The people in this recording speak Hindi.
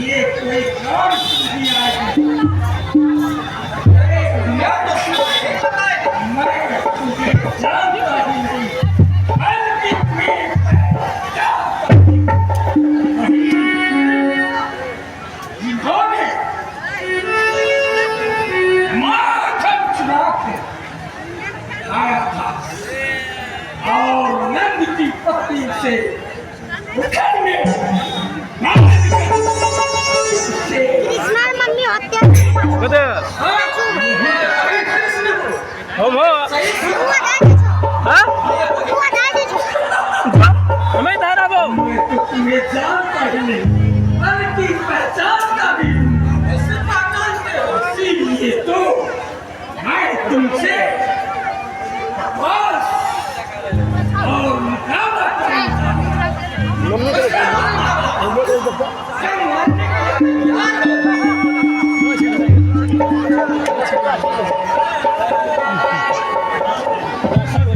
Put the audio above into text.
ये कोई काम नहीं आएगा। मैं तुझे जानता ही नहीं, बल्कि जिन्होंने माखन चुरा के आया था और नंद की पत्नी से उखड़ने मम्मी होते तुम्हें जानता ही नहीं, बल्कि पहचानता भी इसीलिए तो मैं तुमसे